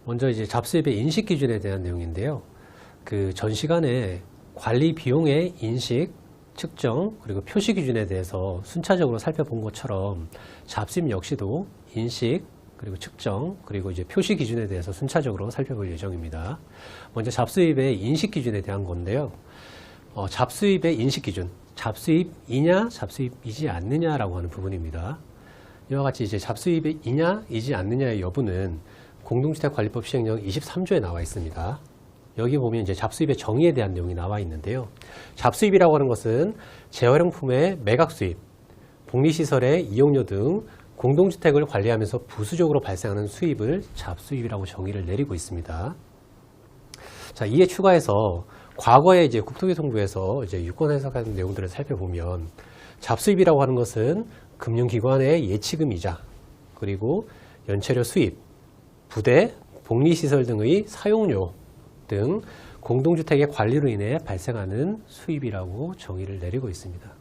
먼저 이제 잡수입의 인식 기준에 대한 내용인데요. 그 전 시간에 관리 비용의 인식, 측정, 그리고 표시 기준에 대해서 순차적으로 살펴본 것처럼 잡수입 역시도 인식, 그리고 측정, 그리고 이제 표시 기준에 대해서 순차적으로 살펴볼 예정입니다. 먼저 잡수입의 인식 기준에 대한 건데요. 잡수입의 인식 기준, 잡수입이냐, 잡수입이지 않느냐라고 하는 부분입니다. 이와 같이 이제 잡수입이냐, 이지 않느냐의 여부는 공동주택관리법 시행령 23조에 나와 있습니다. 여기 보면 이제 잡수입의 정의에 대한 내용이 나와 있는데요. 잡수입이라고 하는 것은 재활용품의 매각 수입, 복리시설의 이용료 등 공동주택을 관리하면서 부수적으로 발생하는 수입을 잡수입이라고 정의를 내리고 있습니다. 자, 이에 추가해서 과거에 이제 국토교통부에서 이제 유권 해석하는 내용들을 살펴보면 잡수입이라고 하는 것은 금융기관의 예치금 이자, 그리고 연체료 수입, 부대, 복리시설 등의 사용료 등 공동주택의 관리로 인해 발생하는 수입이라고 정의를 내리고 있습니다.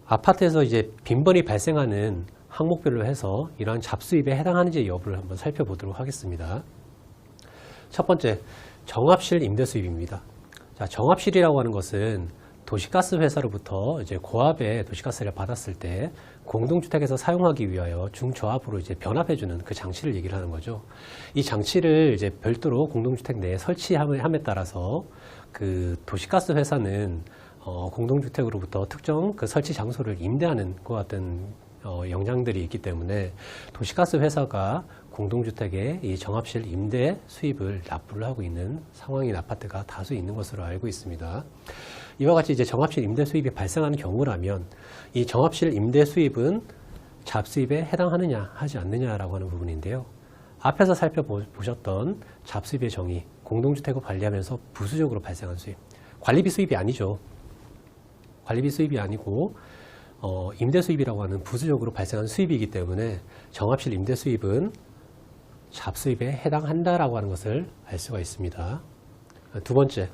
아파트에서 이제 빈번히 발생하는 항목별로 해서 이러한 잡수입에 해당하는지 여부를 한번 살펴보도록 하겠습니다. 첫 번째, 정합실 임대 수입입니다. 자, 정합실이라고 하는 것은 도시가스 회사로부터 이제 고압의 도시가스를 받았을 때 공동주택에서 사용하기 위하여 중저압으로 이제 변압해주는 그 장치를 얘기를 하는 거죠. 이 장치를 이제 별도로 공동주택 내에 설치함에 따라서 그 도시가스 회사는 공동주택으로부터 특정 그 설치 장소를 임대하는 그 같은 영향들이 있기 때문에 도시가스 회사가 공동주택에 이 정합실 임대 수입을 납부를 하고 있는 상황인 아파트가 다수 있는 것으로 알고 있습니다. 이와 같이 이제 정합실 임대 수입이 발생하는 경우라면 이 정합실 임대 수입은 잡수입에 해당하느냐 하지 않느냐라고 하는 부분인데요. 앞에서 살펴보셨던 잡수입의 정의, 공동주택을 관리하면서 부수적으로 발생한 수입, 관리비 수입이 아니죠. 관리비 수입이 아니고 임대 수입이라고 하는 부수적으로 발생한 수입이기 때문에 정합실 임대 수입은 잡수입에 해당한다라고 하는 것을 알 수가 있습니다. 두 번째,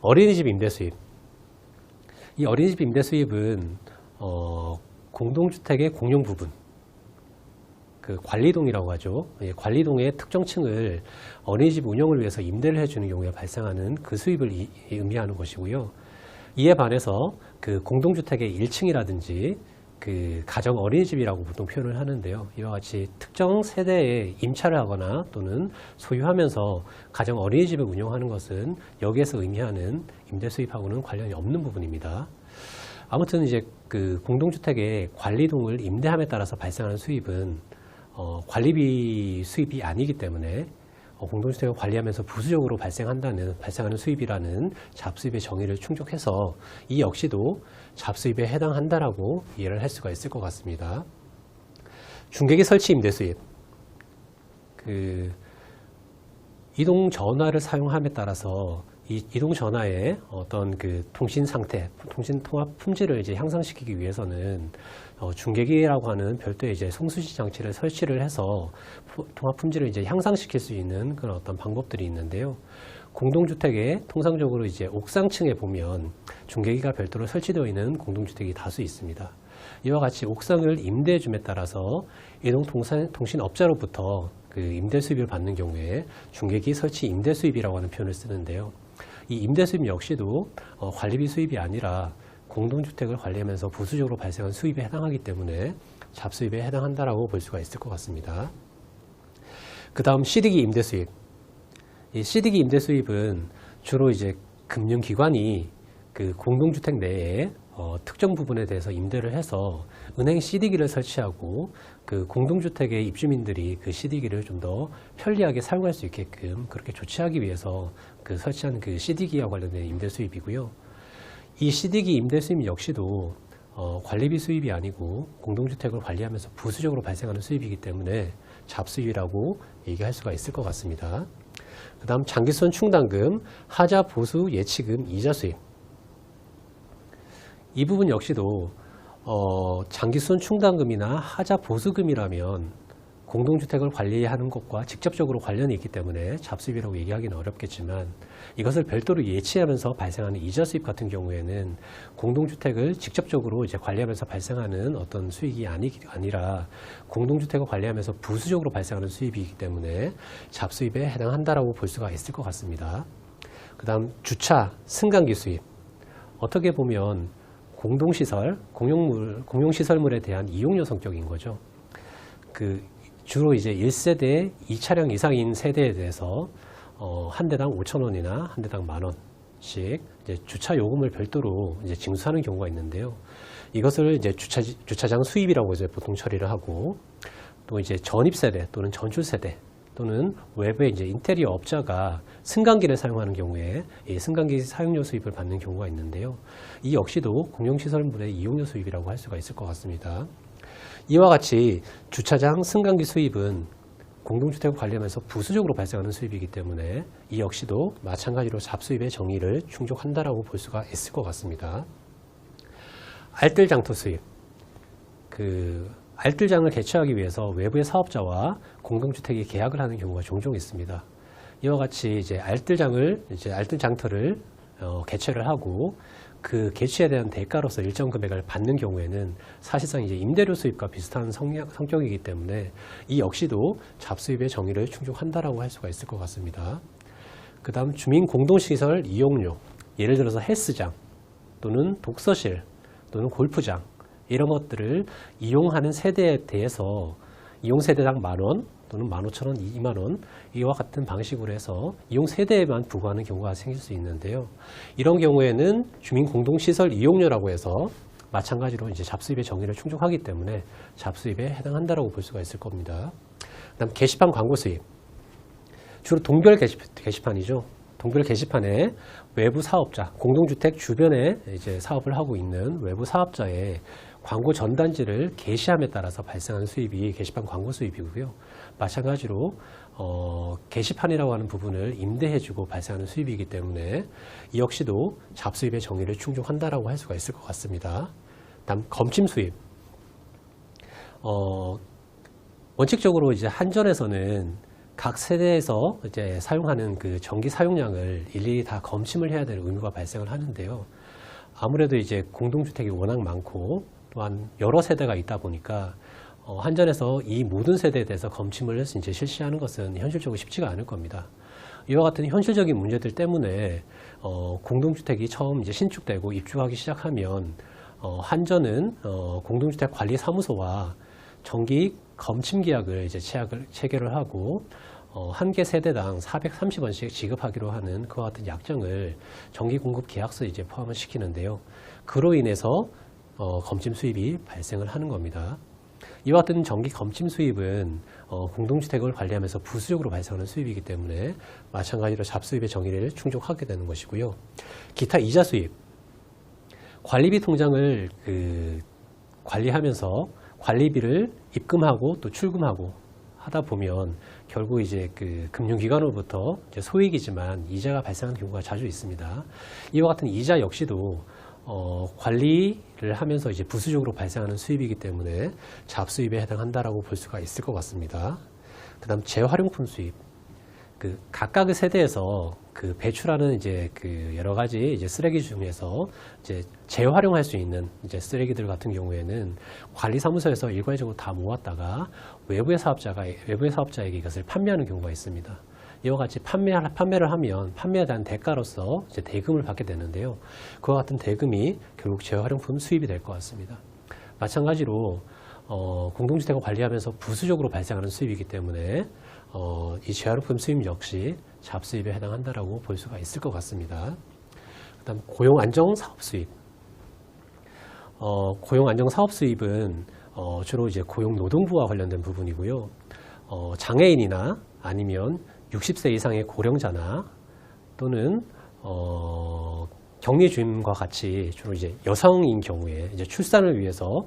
어린이집 임대 수입. 이 어린이집 임대 수입은 공동주택의 공용 부분, 그 관리동이라고 하죠. 관리동의 특정 층을 어린이집 운영을 위해서 임대를 해주는 경우에 발생하는 그 수입을 의미하는 것이고요. 이에 반해서 그 공동주택의 1층이라든지 그 가정 어린이집이라고 보통 표현을 하는데요. 이와 같이 특정 세대에 임차를 하거나 또는 소유하면서 가정 어린이집을 운영하는 것은 여기에서 의미하는 임대 수입하고는 관련이 없는 부분입니다. 아무튼 이제 그 공동주택의 관리동을 임대함에 따라서 발생하는 수입은 관리비 수입이 아니기 때문에 공동주택을 관리하면서 부수적으로 발생하는 수입이라는 잡수입의 정의를 충족해서 이 역시도 잡수입에 해당한다라고 이해를 할 수가 있을 것 같습니다. 중개기 설치 임대 수입. 그 이동 전화를 사용함에 따라서 이 이동 전화의 어떤 그 통신 상태, 통신 통합 품질을 이제 향상시키기 위해서는 중계기라고 하는 별도의 이제 송수시 장치를 설치를 해서 통합 품질을 이제 향상시킬 수 있는 그런 어떤 방법들이 있는데요. 공동주택에 통상적으로 이제 옥상층에 보면 중계기가 별도로 설치되어 있는 공동주택이 다수 있습니다. 이와 같이 옥상을 임대해 줌에 따라서 이동통신업자로부터 그 임대 수입을 받는 경우에 중계기 설치 임대 수입이라고 하는 표현을 쓰는데요. 이 임대 수입 역시도 관리비 수입이 아니라 공동주택을 관리하면서 부수적으로 발생한 수입에 해당하기 때문에 잡수입에 해당한다라고 볼 수가 있을 것 같습니다. 그 다음 CD기 임대 수입. 이 CD기 임대 수입은 주로 이제 금융기관이 그 공동주택 내에 특정 부분에 대해서 임대를 해서 은행 CD기를 설치하고 그 공동주택의 입주민들이 그 CD기를 좀 더 편리하게 사용할 수 있게끔 그렇게 조치하기 위해서 그 설치한 그 CD기와 관련된 임대 수입이고요. 이 CD기 임대 수입 역시도 관리비 수입이 아니고 공동주택을 관리하면서 부수적으로 발생하는 수입이기 때문에 잡수입이라고 얘기할 수가 있을 것 같습니다. 그 다음 장기수선 충당금, 하자 보수 예치금, 이자 수입. 이 부분 역시도 장기수선 충당금이나 하자 보수금이라면 공동주택을 관리하는 것과 직접적으로 관련이 있기 때문에 잡수입이라고 얘기하기는 어렵겠지만 이것을 별도로 예치하면서 발생하는 이자 수입 같은 경우에는 공동주택을 직접적으로 이제 관리하면서 발생하는 어떤 수익이 아니라 공동주택을 관리하면서 부수적으로 발생하는 수입이기 때문에 잡수입에 해당한다라고 볼 수가 있을 것 같습니다. 그 다음 주차, 승강기 수입. 어떻게 보면 공동시설, 공용시설물에 대한 이용료 성격인 거죠. 주로 이제 1세대 2차량 이상인 세대에 대해서 한 대당 5,000원이나 한 대당 10,000원씩 이제 주차 요금을 별도로 이제 징수하는 경우가 있는데요. 이것을 이제 주차장 수입이라고 이제 보통 처리를 하고, 또 이제 전입 세대 또는 전출 세대 또는 외부의 이제 인테리어 업자가 승강기를 사용하는 경우에 이 승강기 사용료 수입을 받는 경우가 있는데요. 이 역시도 공용시설물의 이용료 수입이라고 할 수가 있을 것 같습니다. 이와 같이 주차장 승강기 수입은 공동주택을 관리하면서 부수적으로 발생하는 수입이기 때문에 이 역시도 마찬가지로 잡수입의 정의를 충족한다라고 볼 수가 있을 것 같습니다. 알뜰장터 수입. 알뜰장을 개최하기 위해서 외부의 사업자와 공동주택이 계약을 하는 경우가 종종 있습니다. 이와 같이 이제 알뜰장터를 개최를 하고 그 개최에 대한 대가로서 일정 금액을 받는 경우에는 사실상 이제 임대료 수입과 비슷한 성격이기 때문에 이 역시도 잡수입의 정의를 충족한다라고 할 수가 있을 것 같습니다. 그 다음 주민 공동시설 이용료, 예를 들어서 헬스장 또는 독서실 또는 골프장 이런 것들을 이용하는 세대에 대해서 이용 세대당 10,000원 또는 15,000원, 20,000원 이와 같은 방식으로 해서 이용 세대에만 부과하는 경우가 생길 수 있는데요. 이런 경우에는 주민 공동시설 이용료라고 해서 마찬가지로 이제 잡수입의 정의를 충족하기 때문에 잡수입에 해당한다라고 볼 수가 있을 겁니다. 그다음 게시판 광고 수입. 주로 동별 게시판이죠. 동별 게시판에 외부 사업자, 공동주택 주변에 이제 사업을 하고 있는 외부 사업자의 광고 전단지를 게시함에 따라서 발생하는 수입이 게시판 광고 수입이고요. 마찬가지로 게시판이라고 하는 부분을 임대해주고 발생하는 수입이기 때문에 이 역시도 잡수입의 정의를 충족한다라고 할 수가 있을 것 같습니다. 다음 검침 수입. 원칙적으로 이제 한전에서는 각 세대에서 이제 사용하는 그 전기 사용량을 일일이 다 검침을 해야 되는 의무가 발생을 하는데요. 아무래도 이제 공동주택이 워낙 많고 또한 여러 세대가 있다 보니까 한전에서 이 모든 세대에 대해서 검침을 이제 실시하는 것은 현실적으로 쉽지가 않을 겁니다. 이와 같은 현실적인 문제들 때문에 공동주택이 처음 이제 신축되고 입주하기 시작하면 한전은 공동주택 관리 사무소와 정기 검침 계약을 이제 체결을 하고 한 개 세대당 430원씩 지급하기로 하는 그와 같은 약정을 정기 공급 계약서에 이제 포함을 시키는데요. 그로 인해서 검침 수입이 발생을 하는 겁니다. 이와 같은 정기 검침 수입은 공동주택을 관리하면서 부수적으로 발생하는 수입이기 때문에 마찬가지로 잡수입의 정의를 충족하게 되는 것이고요. 기타 이자 수입. 관리비 통장을 관리하면서 관리비를 입금하고 또 출금하고 하다 보면 결국 이제 금융기관으로부터 이제 소액이지만 이자가 발생하는 경우가 자주 있습니다. 이와 같은 이자 역시도 관리를 하면서 이제 부수적으로 발생하는 수입이기 때문에 잡수입에 해당한다라고 볼 수가 있을 것 같습니다. 그다음 재활용품 수입. 각각의 세대에서 배출하는 이제 여러 가지 이제 쓰레기 중에서 이제 재활용할 수 있는 이제 쓰레기들 같은 경우에는 관리사무소에서 일괄적으로 다 모았다가 외부의 사업자에게 이것을 판매하는 경우가 있습니다. 이와 같이 판매를 하면 판매에 대한 대가로서 이제 대금을 받게 되는데요. 그와 같은 대금이 결국 재활용품 수입이 될 것 같습니다. 마찬가지로 공동주택을 관리하면서 부수적으로 발생하는 수입이기 때문에 이 재활용품 수입 역시 잡수입에 해당한다라고 볼 수가 있을 것 같습니다. 그다음 고용안정사업 수입. 고용안정사업 수입은 주로 이제 고용노동부와 관련된 부분이고요. 장애인이나 아니면 60세 이상의 고령자나 또는 격리주임과 같이 주로 이제 여성인 경우에 이제 출산을 위해서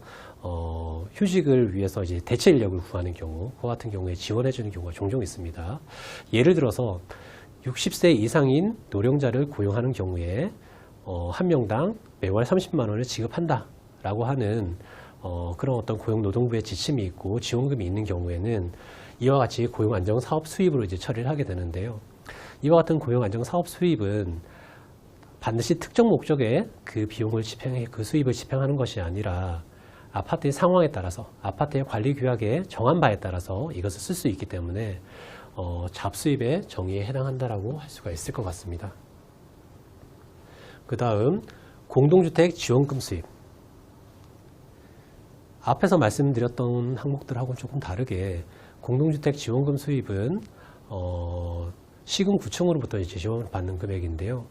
휴직을 위해서 이제 대체 인력을 구하는 경우, 그 같은 경우에 지원해주는 경우가 종종 있습니다. 예를 들어서 60세 이상인 노령자를 고용하는 경우에 한 명당 매월 30만 원을 지급한다라고 하는 그런 어떤 고용노동부의 지침이 있고 지원금이 있는 경우에는 이와 같이 고용안정사업 수입으로 이제 처리를 하게 되는데요. 이와 같은 고용안정사업 수입은 반드시 특정 목적에 그 비용을 그 수입을 집행하는 것이 아니라 아파트의 상황에 따라서, 아파트의 관리 규약에 정한 바에 따라서 이것을 쓸 수 있기 때문에 잡수입의 정의에 해당한다라고 할 수가 있을 것 같습니다. 그 다음 공동주택 지원금 수입. 앞에서 말씀드렸던 항목들하고는 조금 다르게 공동주택 지원금 수입은 시군구청으로부터 이제 지원을 받는 금액인데요.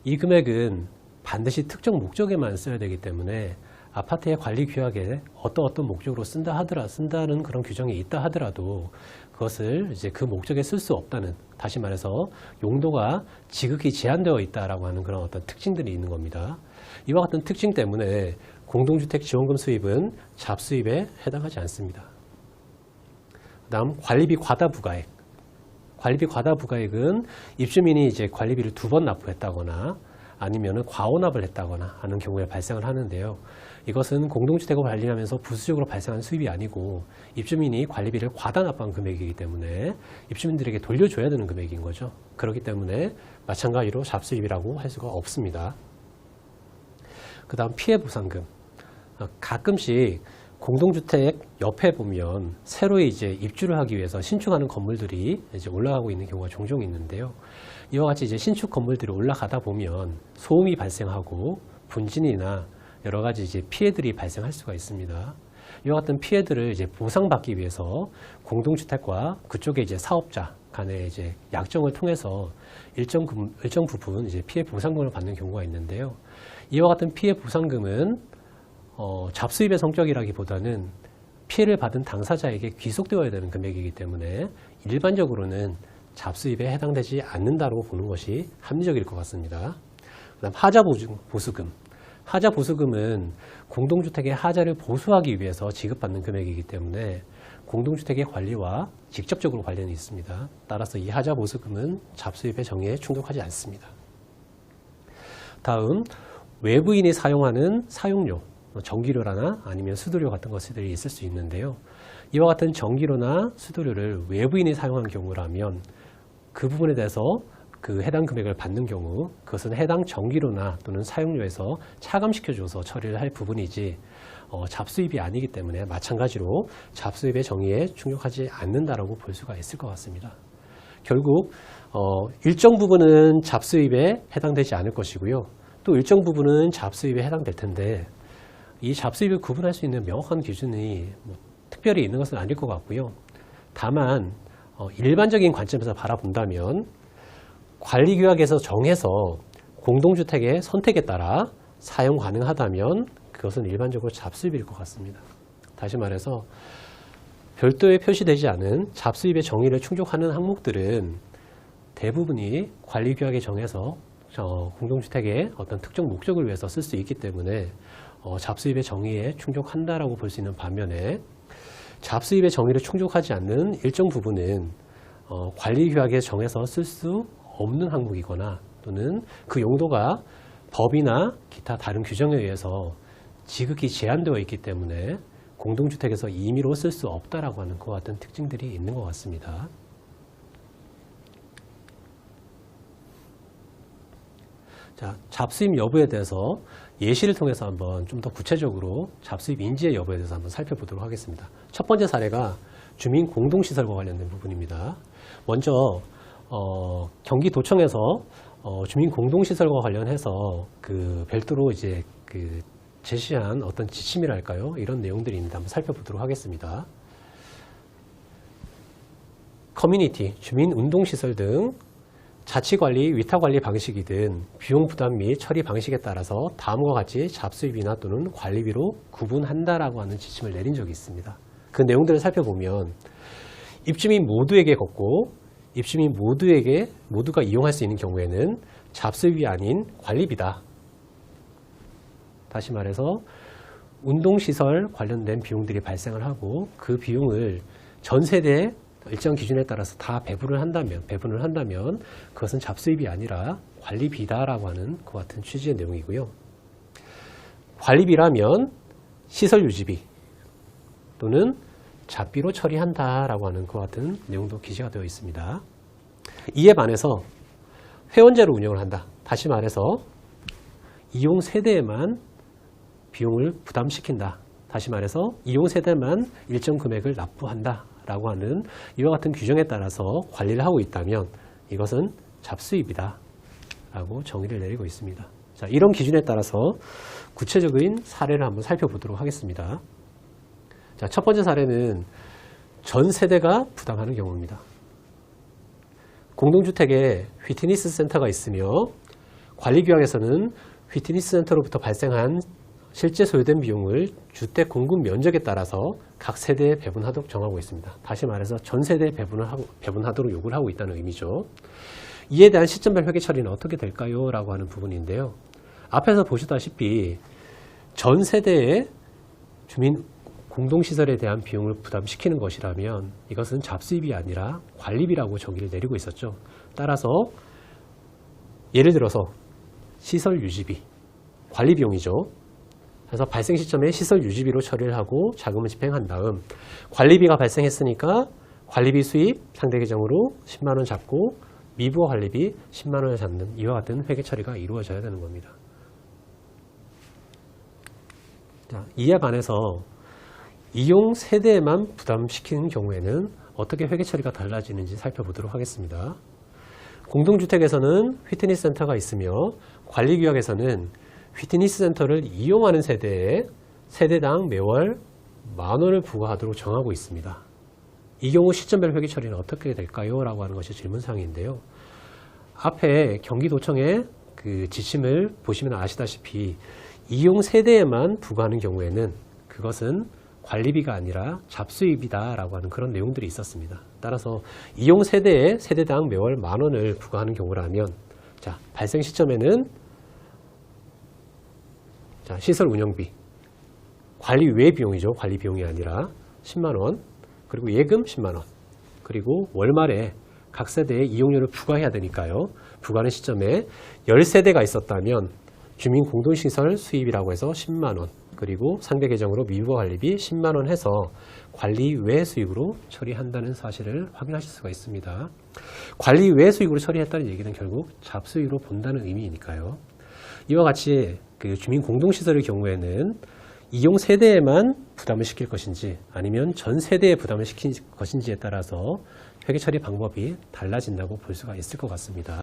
이 금액은 반드시 특정 목적에만 써야 되기 때문에 아파트의 관리 규약에 어떤 목적으로 쓴다는 그런 규정이 있다 하더라도 그것을 이제 그 목적에 쓸 수 없다는, 다시 말해서 용도가 지극히 제한되어 있다라고 하는 그런 어떤 특징들이 있는 겁니다. 이와 같은 특징 때문에 공동주택 지원금 수입은 잡수입에 해당하지 않습니다. 그 다음 관리비 과다 부가액. 관리비 과다 부가액은 입주민이 이제 관리비를 2번 납부했다거나 아니면은 과오납을 했다거나 하는 경우에 발생을 하는데요. 이것은 공동주택을 관리하면서 부수적으로 발생한 수입이 아니고 입주민이 관리비를 과다 납부한 금액이기 때문에 입주민들에게 돌려줘야 되는 금액인 거죠. 그렇기 때문에 마찬가지로 잡수입이라고 할 수가 없습니다. 그 다음 피해보상금. 가끔씩 공동주택 옆에 보면 새로 이제 입주를 하기 위해서 신축하는 건물들이 이제 올라가고 있는 경우가 종종 있는데요. 이와 같이 이제 신축 건물들이 올라가다 보면 소음이 발생하고 분진이나 여러 가지 이제 피해들이 발생할 수가 있습니다. 이와 같은 피해들을 이제 보상받기 위해서 공동주택과 그쪽의 이제 사업자 간의 이제 약정을 통해서 일정 부분 이제 피해 보상금을 받는 경우가 있는데요. 이와 같은 피해 보상금은 잡수입의 성격이라기보다는 피해를 받은 당사자에게 귀속되어야 되는 금액이기 때문에 일반적으로는 잡수입에 해당되지 않는다고 보는 것이 합리적일 것 같습니다. 그다음 하자 보수금. 하자 보수금은 공동주택의 하자를 보수하기 위해서 지급받는 금액이기 때문에 공동주택의 관리와 직접적으로 관련이 있습니다. 따라서 이 하자 보수금은 잡수입의 정의에 충족하지 않습니다. 다음 외부인이 사용하는 사용료, 전기료나 아니면 수도료 같은 것들이 있을 수 있는데요. 이와 같은 전기료나 수도료를 외부인이 사용한 경우라면 그 부분에 대해서 그 해당 금액을 받는 경우 그것은 해당 전기료나 또는 사용료에서 차감시켜줘서 처리를 할 부분이지 잡수입이 아니기 때문에 마찬가지로 잡수입의 정의에 충족하지 않는다라고 볼 수가 있을 것 같습니다. 결국 일정 부분은 잡수입에 해당되지 않을 것이고요. 또 일정 부분은 잡수입에 해당될 텐데 이 잡수입을 구분할 수 있는 명확한 기준이 특별히 있는 것은 아닐 것 같고요. 다만 일반적인 관점에서 바라본다면 관리규약에서 정해서 공동주택의 선택에 따라 사용 가능하다면 그것은 일반적으로 잡수입일 것 같습니다. 다시 말해서 별도에 표시되지 않은 잡수입의 정의를 충족하는 항목들은 대부분이 관리규약에 정해서 공동주택의 어떤 특정 목적을 위해서 쓸 수 있기 때문에 잡수입의 정의에 충족한다라고 볼 수 있는 반면에 잡수입의 정의를 충족하지 않는 일정 부분은 관리규약에 정해서 쓸 수 없는 항목이거나 또는 그 용도가 법이나 기타 다른 규정에 의해서 지극히 제한되어 있기 때문에 공동주택에서 임의로 쓸 수 없다라고 하는 그와 같은 특징들이 있는 것 같습니다. 자, 잡수입 여부에 대해서 예시를 통해서 한번 좀 더 구체적으로 잡수입 인지의 여부에 대해서 한번 살펴보도록 하겠습니다. 첫 번째 사례가 주민 공동시설과 관련된 부분입니다. 먼저 경기도청에서 주민 공동시설과 관련해서 그 별도로 이제 그 제시한 어떤 지침이랄까요? 이런 내용들이 있는데 한번 살펴보도록 하겠습니다. 커뮤니티, 주민 운동시설 등 자치관리, 위탁관리 방식이든 비용 부담 및 처리 방식에 따라서 다음과 같이 잡수입이나 또는 관리비로 구분한다라고 하는 지침을 내린 적이 있습니다. 그 내용들을 살펴보면 입주민 모두에게 걷고 입주민 모두가 이용할 수 있는 경우에는 잡수입이 아닌 관리비다. 다시 말해서 운동시설 관련된 비용들이 발생을 하고 그 비용을 전 세대에 일정 기준에 따라서 다 배분을 한다면 그것은 잡수입이 아니라 관리비다라고 하는 그 같은 취지의 내용이고요. 관리비라면 시설 유지비 또는 잡비로 처리한다라고 하는 그와 같은 내용도 기재가 되어 있습니다. 이에 반해서 회원제로 운영을 한다. 다시 말해서 이용 세대에만 비용을 부담시킨다. 다시 말해서 이용 세대만 일정 금액을 납부한다 라고 하는 이와 같은 규정에 따라서 관리를 하고 있다면 이것은 잡수입이다 라고 정의를 내리고 있습니다. 자, 이런 기준에 따라서 구체적인 사례를 한번 살펴보도록 하겠습니다. 자, 첫 번째 사례는 전 세대가 부담하는 경우입니다. 공동주택에 휘트니스 센터가 있으며 관리규약에서는 휘트니스 센터로부터 발생한 실제 소요된 비용을 주택 공급 면적에 따라서 각 세대에 배분하도록 정하고 있습니다. 다시 말해서 전 세대에 배분하도록 요구를 하고 있다는 의미죠. 이에 대한 시점별 회계 처리는 어떻게 될까요? 라고 하는 부분인데요. 앞에서 보시다시피 전 세대의 주민 공동시설에 대한 비용을 부담시키는 것이라면 이것은 잡수입이 아니라 관리비라고 정의를 내리고 있었죠. 따라서 예를 들어서 시설 유지비, 관리비용이죠. 그래서 발생 시점에 시설 유지비로 처리를 하고 자금을 집행한 다음 관리비가 발생했으니까 관리비 수입 상대 계정으로 10만 원 잡고 미부와 관리비 10만 원을 잡는 이와 같은 회계 처리가 이루어져야 되는 겁니다. 자, 이에 반해서 이용 세대에만 부담시키는 경우에는 어떻게 회계 처리가 달라지는지 살펴보도록 하겠습니다. 공동주택에서는 휘트니스 센터가 있으며 관리규약에서는 휘트니스 센터를 이용하는 세대에 세대당 매월 10,000원을 부과하도록 정하고 있습니다. 이 경우 시점별 회계 처리는 어떻게 될까요? 라고 하는 것이 질문사항인데요. 앞에 경기도청의 그 지침을 보시면 아시다시피 이용 세대에만 부과하는 경우에는 그것은 관리비가 아니라 잡수입이다 라고 하는 그런 내용들이 있었습니다. 따라서 이용 세대에 세대당 매월 10,000원을 부과하는 경우라면 자, 발생 시점에는 자, 시설 운영비, 관리 외 비용이죠. 관리 비용이 아니라 10만 원, 그리고 예금 10만 원, 그리고 월말에 각 세대에 이용료를 부과해야 되니까요. 부과하는 시점에 10세대가 있었다면 주민 공동시설 수입이라고 해서 10만 원, 그리고 상대 계정으로 미부와 관리비 10만 원 해서 관리 외 수익으로 처리한다는 사실을 확인하실 수가 있습니다. 관리 외 수익으로 처리했다는 얘기는 결국 잡수익으로 본다는 의미이니까요. 이와 같이 그 주민 공동시설의 경우에는 이용 세대에만 부담을 시킬 것인지 아니면 전 세대에 부담을 시킬 것인지에 따라서 회계 처리 방법이 달라진다고 볼 수가 있을 것 같습니다.